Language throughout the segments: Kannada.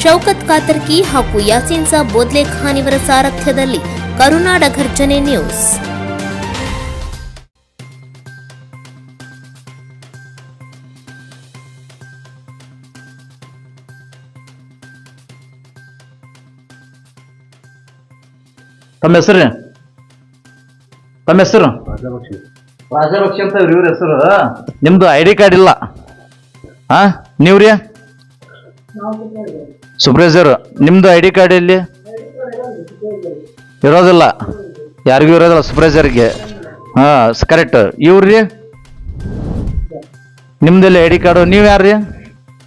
ಶೌಕತ್ ಕಾತರ್ಕಿ ಹಾಗೂ ಯಾಸೀನ್ ಸಾಬ್ ಬೋದ್ಲೆಖಾನ್ ಇವರ ಸಾರಥ್ಯದಲ್ಲಿ ಕರುನಾಡ ಘರ್ಜನೆ ನ್ಯೂಸ್. ತಮ್ಮ ಹೆಸರು ರಾಜಭಕ್ಷಿ ಅಂತ ಇವ್ರ ಹೆಸರು. ನಿಮ್ದು ID ಕಾರ್ಡ್ ಇಲ್ಲ? ಹಾ, ನೀವ್ರಿ ಸುಬ್ರೇಜರ್, ನಿಮ್ದು ID ಕಾರ್ಡ್ ಇಲ್ಲಿ ಇರೋದಿಲ್ಲ, ಯಾರಿಗೂ ಇರೋದಿಲ್ಲ ಸುಬ್ರೇಜರ್ಗೆ. ಹಾ ಕರೆಕ್ಟ್. ಇವ್ರಿ ನಿಮ್ದಲ್ಲಿ ID card. ನೀವು ಯಾರ್ರಿ?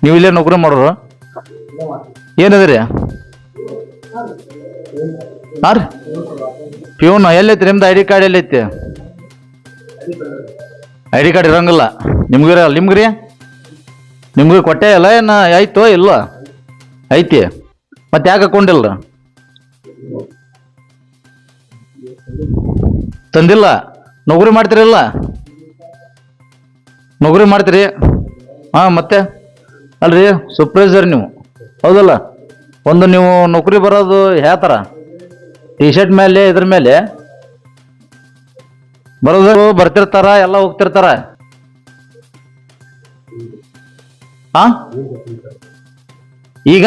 ನೀವು ಇಲ್ಲೇ ನೌಕರಿ ಮಾಡೋರು? ಏನದ್ರಿ? ಹಾ ರೀ ಪ್ಯೂನ್ ಎಲ್ಲೈತಿ ನಿಮ್ದು? ID ಕಾರ್ಡ್ ಎಲ್ಲೈತಿ? ID ಕಾರ್ಡ್ ಇರಂಗಿಲ್ಲ ನಿಮ್ಗೂ ಇರಲ್ಲ. ನಿಮ್ಗ್ರಿ ನಿಮ್ಗೆ ಕೊಟ್ಟೆ ಇಲ್ಲ ಏನು? ಆಯ್ತು ಇಲ್ವಾ? ಐತಿ, ಮತ್ತೆ ಯಾಕೆ ಹಾಕೊಂಡಿಲ್ಲ? ತಂದಿಲ್ಲ? ನೌಕರಿ ಮಾಡ್ತೀರಿಲ್ಲ? ನೌಕರಿ ಮಾಡ್ತೀರಿ? ಹಾಂ, ಮತ್ತೆ ಅಲ್ರಿ ಸೂಪರ್ವೈಸರ್ ನೀವು, ಹೌದಲ್ಲ? ಒಂದು ನೀವು ನೌಕರಿ ಬರೋದು ಯಾವ ಥರ? ಟಿ ಶರ್ಟ್ ಮೇಲೆ ಇದ್ರ ಮೇಲೆ ಬರೋದು, ಬರ್ತಿರ್ತಾರ, ಎಲ್ಲ ಹೋಗ್ತಿರ್ತಾರ. ಹಾ, ಈಗ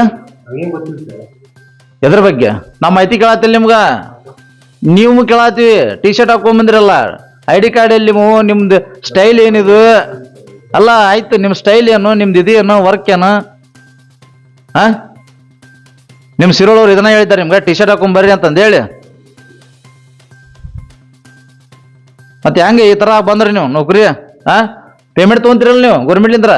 ಎದ್ರ ಬಗ್ಗೆ ನಾವು ಮಾಹಿತಿ ಕೇಳತ್ತಿಲ್ಲ ನಿಮ್ಗ? ನೀವು ಕೇಳತ್ತೀವಿ. ಟಿ ಶರ್ಟ್ ಹಾಕೊಂಡ್ ಬಂದಿರಲ್ಲ, ID ಕಾರ್ಡ್ ಎಲ್ಲಿ? ನಿಮ್ದು ಸ್ಟೈಲ್ ಏನಿದು? ಅಲ್ಲ ಆಯ್ತು, ನಿಮ್ಮ ಸ್ಟೈಲ್ ಏನು? ನಿಮ್ದು ಇದೇನು ವರ್ಕ್ ಏನು? ಹಾ, ನಿಮ್ಮ ಸಿರೋಳವ್ರು ಇದನ್ನ ಹೇಳ್ತಾರೆ ನಿಮ್ಗೆ, ಟಿ ಶರ್ಟ್ ಹಾಕೊಂಡ್ ಬರ್ರಿ ಅಂತಂದು ಹೇಳಿ. ಮತ್ತೆ ಹೆಂಗೆ ಈ ಥರ ಬಂದ್ರಿ ನೀವು ನೌಕರಿ? ಹಾ, ಪೇಮೆಂಟ್ ತೊಗೊಂತೀರಲ್ಲ ನೀವು ಗೌರ್ಮೆಂಟ್ಲಿಂದ?